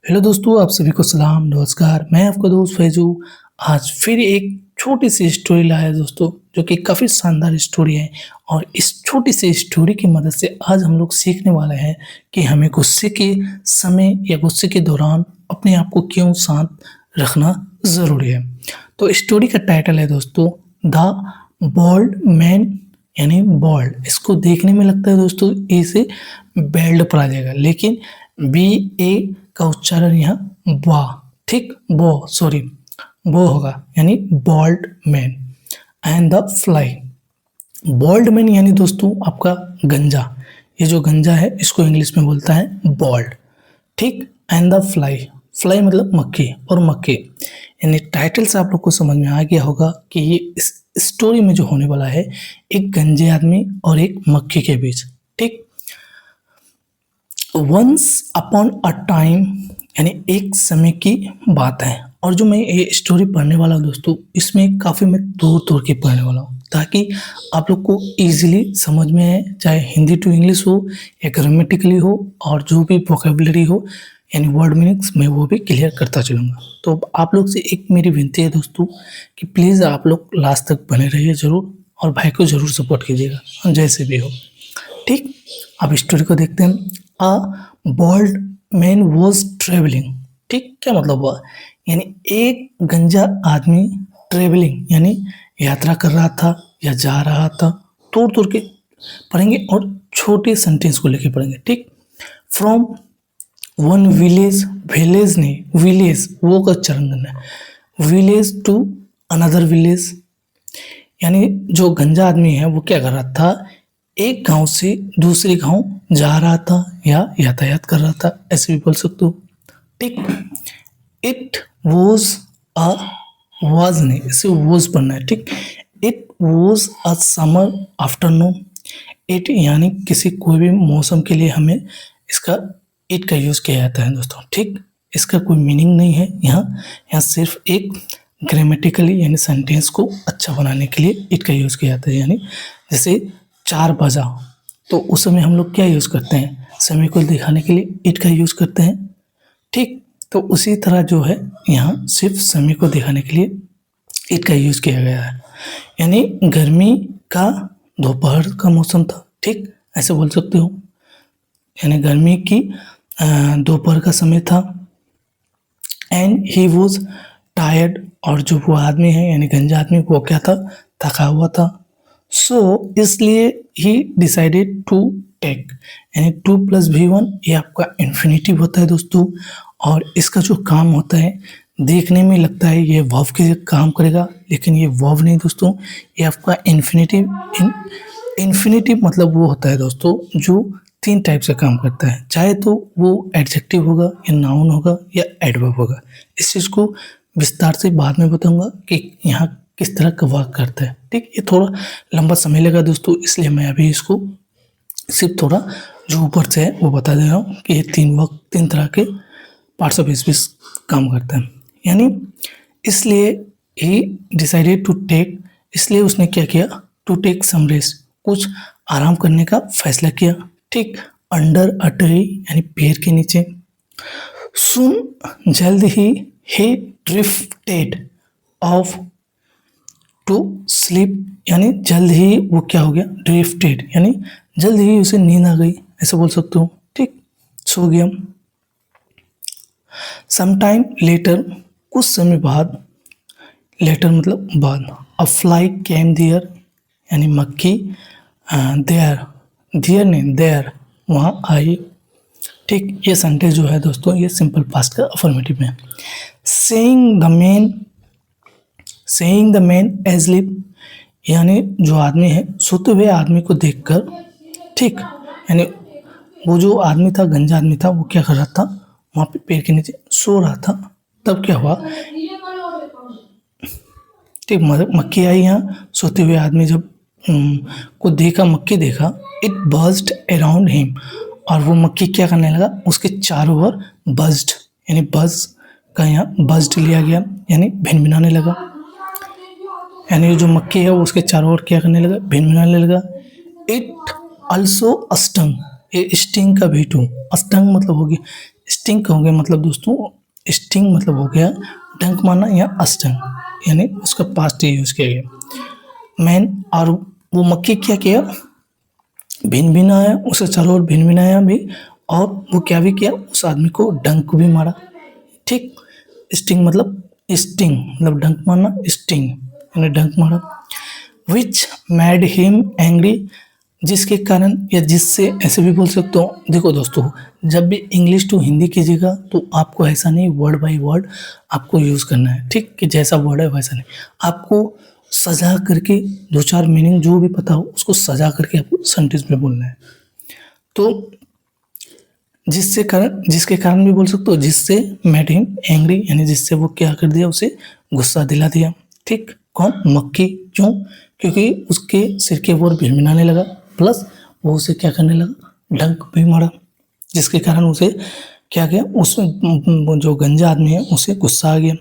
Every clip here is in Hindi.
हेलो दोस्तों, आप सभी को सलाम नमस्कार। मैं आपका दोस्त फैजू आज फिर एक छोटी सी स्टोरी लाया दोस्तों, जो कि काफ़ी शानदार स्टोरी है। और इस छोटी सी स्टोरी की मदद से आज हम लोग सीखने वाले हैं कि हमें गुस्से के समय या गुस्से के दौरान अपने आप को क्यों शांत रखना ज़रूरी है। तो स्टोरी का टाइटल है दोस्तों द बॉल्ड मैन, यानी बॉल्ड। इसको देखने में लगता है दोस्तों ए से बेल्ड पर आ जाएगा, लेकिन बी ए का उच्चारण यहाँ बा, ठीक, बो सॉरी बो होगा, यानी bald man. And the fly, bald man यानी दोस्तों आपका गंजा। ये जो गंजा है इसको इंग्लिश में बोलता है बॉल्ड, ठीक। एंड द फ्लाई, फ्लाई मतलब मक्खी, और मक्खी यानी टाइटल से आप लोग को समझ में आ गया होगा कि ये इस स्टोरी में जो होने वाला है एक गंजे आदमी और एक मक्खी के बीच, ठीक। वंस अपॉन अ टाइम यानी एक समय की बात है। और जो मैं ये स्टोरी पढ़ने वाला हूँ दोस्तों, इसमें काफ़ी मैं तोड़ तोड़ के पढ़ने वाला हूँ ताकि आप लोग को इजीली समझ में आए, चाहे हिंदी टू इंग्लिश हो या ग्रामेटिकली हो, और जो भी वोकेबुलरी हो यानी वर्ड मीनिंग्स मैं वो भी क्लियर करता चलूँगा। तो आप लोग से एक मेरी विनती है दोस्तों कि प्लीज़ आप लोग लास्ट तक बने रहिए ज़रूर, और भाई को ज़रूर सपोर्ट कीजिएगा जैसे भी हो, ठीक। अब स्टोरी को देखते हैं। अ बॉल्ड मैन वॉज ट्रेवलिंग, ठीक। क्या मतलब हुआ, यानी एक गंजा आदमी ट्रेवलिंग यानी यात्रा कर रहा था या जा रहा था। तोड़ तोड़ के पढ़ेंगे और छोटे सेंटेंस को लेके पढ़ेंगे, ठीक। फ्रॉम वन विलेज, विलेज नहीं विलेज, वो का उच्चारण करना है, विलेज टू अनदर विलेज। यानी जो गंजा आदमी है वो क्या कर रहा था, एक गांव से दूसरे गांव जा रहा था या यातायात कर रहा था, ऐसे भी बोल सकते हो, ठीक। इट वॉज अ, वॉज नहीं, इसे वॉज पढ़ना है, ठीक। It was a summer afternoon. It यानी किसी कोई भी मौसम के लिए हमें इसका इट का यूज़ किया जाता है दोस्तों, ठीक। इसका कोई मीनिंग नहीं है यहाँ सिर्फ एक ग्रामेटिकली यानी सेंटेंस को अच्छा बनाने के लिए इट का यूज़ किया जाता है। यानी जैसे 4 बजा, तो उस समय हम लोग क्या यूज़ करते हैं, समय को दिखाने के लिए इट का यूज़ करते हैं, ठीक। तो उसी तरह जो है यहाँ सिर्फ समय को दिखाने के लिए इट का यूज़ किया गया है। यानी गर्मी का दोपहर का मौसम था, ठीक, ऐसे बोल सकते हो। यानी गर्मी की दोपहर का समय था। एंड ही वॉज टायर्ड, और जो वो आदमी है यानी गंजा आदमी वो क्या था, थका हुआ था। सो इसलिए ही डिसाइडेड टू टेक, यानी 2 + V1 ये आपका इन्फिनिटिव होता है दोस्तों। और इसका जो काम होता है, देखने में लगता है ये वर्ब के काम करेगा, लेकिन ये वर्ब नहीं दोस्तों, ये आपका इन्फिनिटिव। इन्फिनिटिव मतलब वो होता है दोस्तों जो 3 टाइप से काम करता है, चाहे तो वो एडजेक्टिव होगा या नाउन होगा या एडवर्ब होगा। इस चीज़ को विस्तार से बाद में बताऊंगा कि यहाँ किस तरह का वर्क करता है, ठीक। ये थोड़ा लंबा समय लगा दोस्तों, इसलिए मैं अभी इसको सिर्फ थोड़ा जो ऊपर से है वो बता दे रहा हूँ कि ये 3 तरह के पार्ट्स ऑफ स्पीच काम करता है। यानी इसलिए ही डिसाइडेड टू टेक, इसलिए उसने क्या किया, टू टेक सम रेस्ट, कुछ आराम करने का फैसला किया, ठीक। अंडर अ ट्री यानी पेड़ के नीचे। सुन जल्द ही ड्रिफ्टेड ऑफ टू स्लीप, यानी जल्द ही वो क्या हो गया, ड्रिफ्टेड यानी जल्द ही उसे नींद आ गई, ऐसे बोल सकते हो, ठीक, सो गया। समटाइम लेटर, कुछ समय बाद, लेटर मतलब बाद। अ फ्लाई केम देयर, यानी मक्खी देयर, देयर नहीं देयर, वहाँ आई, ठीक। ये सेंटेंस जो है दोस्तों ये सिंपल पास्ट का अफर्मेटिव है। सेइंग द मैन एस्लीप, यानी जो आदमी है सोते हुए आदमी को देखकर, ठीक। यानी वो जो आदमी था, गंजा आदमी था, वो क्या कर रहा था, वहाँ पे पेड़ के नीचे सो रहा था। तब क्या हुआ, ठीक, मक्खी आई यहाँ, सोते हुए आदमी जब को देखा, मक्खी देखा, इट बज्ड अराउंड हिम, और वो मक्खी क्या करने लगा, उसके चारों ओर बज्ड, यानी बज का यहाँ बज्ड लिया गया, यानी भिनभिनाने लगा। यानी जो मक्खी है वो उसके चारों ओर क्या करने लगा, भिनभिनाने लगा। इट अल्सो अस्टंग, ये स्टिंग का भी टू, अस्टंग मतलब होगी स्टिंग कहोगे मतलब दोस्तों, स्टिंग मतलब हो गया डंक मारना या अस्टंग, यानी उसका पास्ट यूज किया गया मैन। और वो मक्खी क्या किया, भिन भिनाया, उसे चारों ओर भिन भिनाया भी, और वो क्या भी किया, उस आदमी को डंक भी मारा। ठीक, स्टिंग मतलब डंक मारना, स्टिंग यानी डंक मारा। विच मैड हिम एंग्री, जिसके कारण या जिससे ऐसे भी बोल सकते हो। देखो दोस्तों, जब भी इंग्लिश टू हिंदी कीजिएगा तो आपको ऐसा नहीं वर्ड बाय वर्ड आपको यूज़ करना है, ठीक, कि जैसा वर्ड है वैसा नहीं, आपको सजा करके दो चार मीनिंग जो भी पता हो उसको सजा करके आपको सेंटेंस में बोलना है। तो जिसके कारण भी बोल सकते हो, जिससे मेड हिम एंग्री, यानी जिससे वो क्या कर दिया, उसे गुस्सा दिला दिया। ठीक, कौन, मक्खी, क्यों, क्योंकि उसके सिर के ऊपर भिनभिनाने लगा, प्लस वो उसे क्या करने लगा, डंक भी मारा, जिसके कारण उसे क्या गया, उस जो गंजा आदमी है उसे गुस्सा आ गया।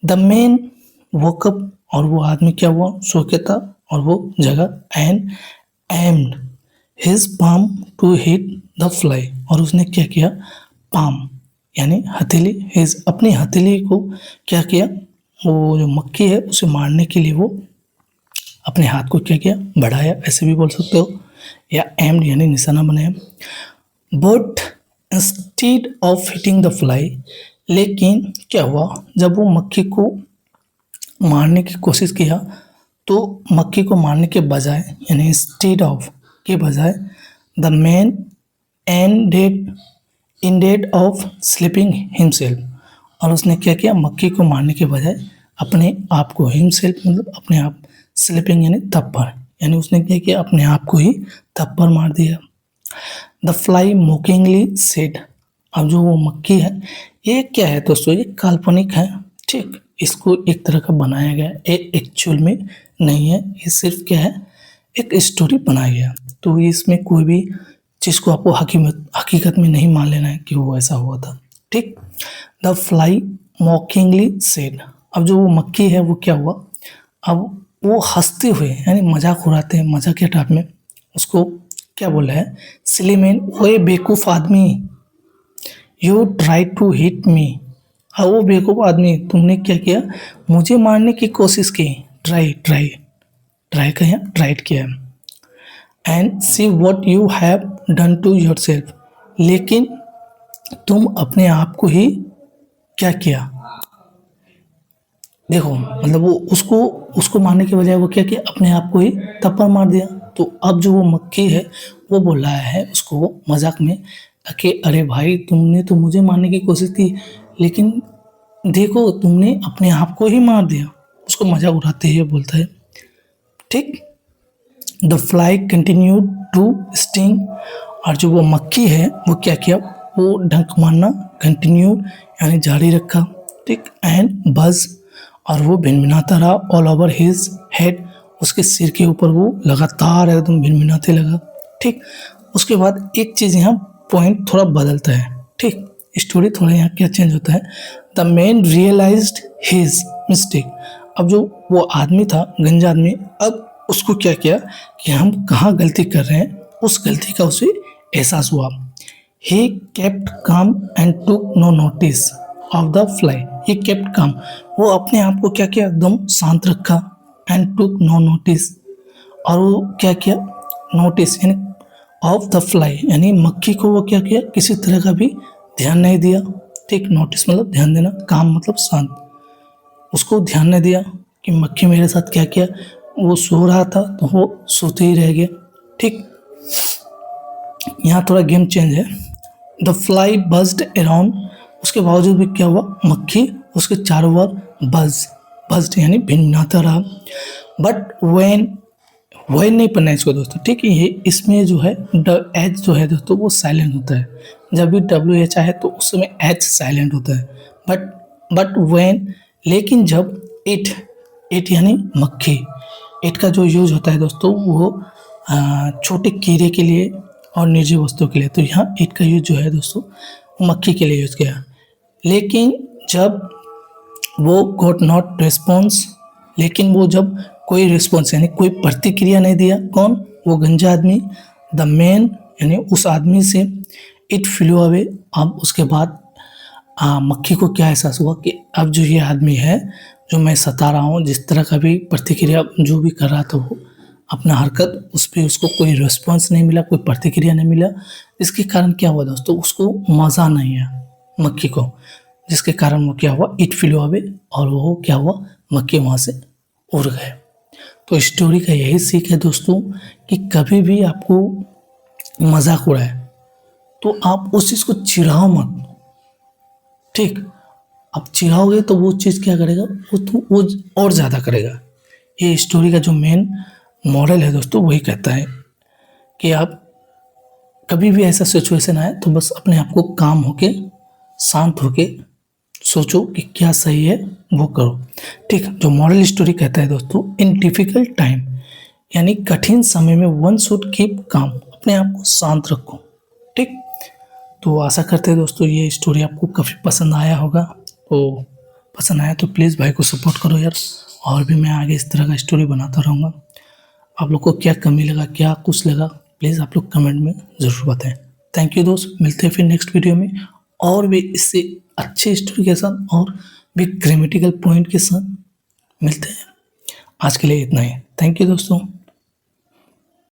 द मैन वोकअप, और वो आदमी क्या हुआ, सो के था, और वो जगह and aimed his palm to hit the fly, और उसने क्या किया, पाम यानी हथेली, हिज अपनी हथेली को क्या किया, वो जो मक्खी है उसे मारने के लिए वो अपने हाथ को क्या किया, बढ़ाया, ऐसे भी बोल सकते हो, या एम्ड यानी निशाना बनाया। But instead of hitting the fly, लेकिन क्या हुआ, जब वो मक्खी को मारने की कोशिश किया तो मक्खी को मारने के बजाय, यानी इंस्टेड ऑफ के बजाय, the man ended of sleeping himself, और उसने क्या किया, मक्खी को मारने के बजाय अपने आप को, हिमसेल्फ मतलब अपने आप, स्लीपिंग यानी थप्पड़, यानी उसने क्या किया, अपने आप को ही थप्पड़ मार दिया। द फ्लाई मोकिंगली सेड, अब जो वो मक्खी है ये क्या है दोस्तों, ये काल्पनिक है, ठीक, इसको एक तरह का बनाया गया, ये एक्चुअल में नहीं है, ये सिर्फ क्या है, एक स्टोरी बनाया गया। तो इसमें कोई भी चीज़ को आपको हकीकत में नहीं मान लेना है कि वो ऐसा हुआ था। ठीक, द फ्लाई मॉकिंगली सेड, अब जो वो मक्खी है वो क्या हुआ, अब वो हंसते हुए यानी मजाक उड़ाते हैं, मजाक के टाइप में उसको क्या बोला है, सिली मैन, ओए बेवकूफ़ आदमी, you try to hit me, वो बेवकूफ़ आदमी तुमने क्या किया, मुझे मारने की कोशिश की, ट्राई का यहाँ ट्राइड किया, and see what you have done to yourself, लेकिन तुम अपने आप को ही क्या किया, देखो मतलब वो उसको मारने के बजाय वो क्या किया, अपने आप को ही थप्पड़ मार दिया। तो अब जो वो मक्खी है वो बोल रहा है उसको मजाक में कि अरे भाई तुमने तो मुझे मारने की कोशिश की, लेकिन देखो तुमने अपने आप को ही मार दिया, उसको मजाक उड़ाते हुए बोलता है। ठीक, the fly continue to sting, और जो वो मक्खी है वो क्या किया, वो डंक मारना कंटिन्यू यानी जारी रखा। ठीक, एंड बज, और वो भिनभिनाता रहा ऑल ओवर हिज हेड, उसके सिर के ऊपर वो लगातार एकदम भिनभिनाते लगा। ठीक, उसके बाद एक चीज़ यहाँ पॉइंट थोड़ा बदलता है। ठीक, स्टोरी थोड़ा यहाँ क्या चेंज होता है, the man realised his mistake, अब जो वो आदमी था गंजा आदमी, अब उसको क्या किया कि हम कहाँ गलती कर रहे हैं, उस गलती का उसे एहसास हुआ। He kept calm and took no notice of the fly, he kept calm, वो अपने आप को क्या किया, एकदम शांत रखा, एंड टुक नो नोटिस, और वो क्या किया, नोटिस यानी ऑफ द फ्लाई, यानी मक्खी को वो क्या किया, किसी तरह का भी ध्यान नहीं दिया। ठीक, नोटिस मतलब ध्यान देना, काम मतलब शांत, उसको ध्यान नहीं दिया कि मक्खी मेरे साथ क्या किया, वो सो रहा था तो वो सोते ही रह गया। ठीक, यहाँ थोड़ा गेम चेंज है। द फ्लाई बज्ड अराउंड, उसके बावजूद भी क्या हुआ, मक्खी उसके चारों ओर बज्ड यानी भिनभिनाता रहा। बट वेन नहीं पढ़ना है इसको दोस्तों। ठीक, ये इसमें जो है एच जो है दोस्तों वो साइलेंट होता है, जब भी WH आए तो उस समय एच साइलेंट होता है। बट वेन, लेकिन जब इट यानी मक्खी, इट का जो यूज होता है दोस्तों वो छोटे कीड़े के लिए और निर्जीव वस्तुओं के लिए, तो यहाँ इट का यूज जो है दोस्तों मक्खी के लिए यूज किया। लेकिन जब वो गॉट नॉट रिस्पॉन्स, लेकिन वो जब कोई रिस्पॉन्स यानी कोई प्रतिक्रिया नहीं दिया, कौन, वो गंजा आदमी, द मैन यानी उस आदमी से इट फ्लू अवे। अब उसके बाद मक्खी को क्या एहसास हुआ कि अब जो ये आदमी है, जो मैं सता रहा हूँ, जिस तरह का भी प्रतिक्रिया जो भी कर रहा था वो अपना हरकत, उस पे उसको कोई रिस्पॉन्स नहीं मिला, कोई प्रतिक्रिया नहीं मिला। इसके कारण क्या हुआ दोस्तों, उसको मज़ा नहीं आया मक्खी को, जिसके कारण वो क्या हुआ, इट फ्लू अवे, और वो क्या हुआ, मक्खी वहाँ से उड़ गए। तो स्टोरी का यही सीख है दोस्तों कि कभी भी आपको मजाक उड़ाए तो आप उस चीज़ को चिढ़ाओ मत, ठीक। आप चिढ़ाओगे तो वो चीज़ क्या करेगा, वो और ज़्यादा करेगा। ये स्टोरी का जो मेन मॉरल है दोस्तों वही कहता है कि आप कभी भी ऐसा सिचुएशन आए तो बस अपने आप को काम होके, शांत होके सोचो कि क्या सही है वो करो, ठीक। जो मॉरल स्टोरी कहता है दोस्तों, इन डिफिकल्ट टाइम, यानी कठिन समय में वन शुड कीप काम, अपने आप को शांत रखो, ठीक। तो आशा करते हैं दोस्तों ये स्टोरी आपको काफ़ी पसंद आया होगा। तो पसंद आया तो प्लीज़ भाई को सपोर्ट करो यार, और भी मैं आगे इस तरह का स्टोरी बनाता रहूँगा। आप लोग को क्या कमी लगा, क्या कुछ लगा, प्लीज़ आप लोग कमेंट में ज़रूर बताएं। थैंक यू दोस्त, मिलते हैं फिर नेक्स्ट वीडियो में और भी इससे अच्छे स्टोरी के साथ और भी ग्रामेटिकल पॉइंट के साथ मिलते हैं। आज के लिए इतना ही, थैंक यू दोस्तों।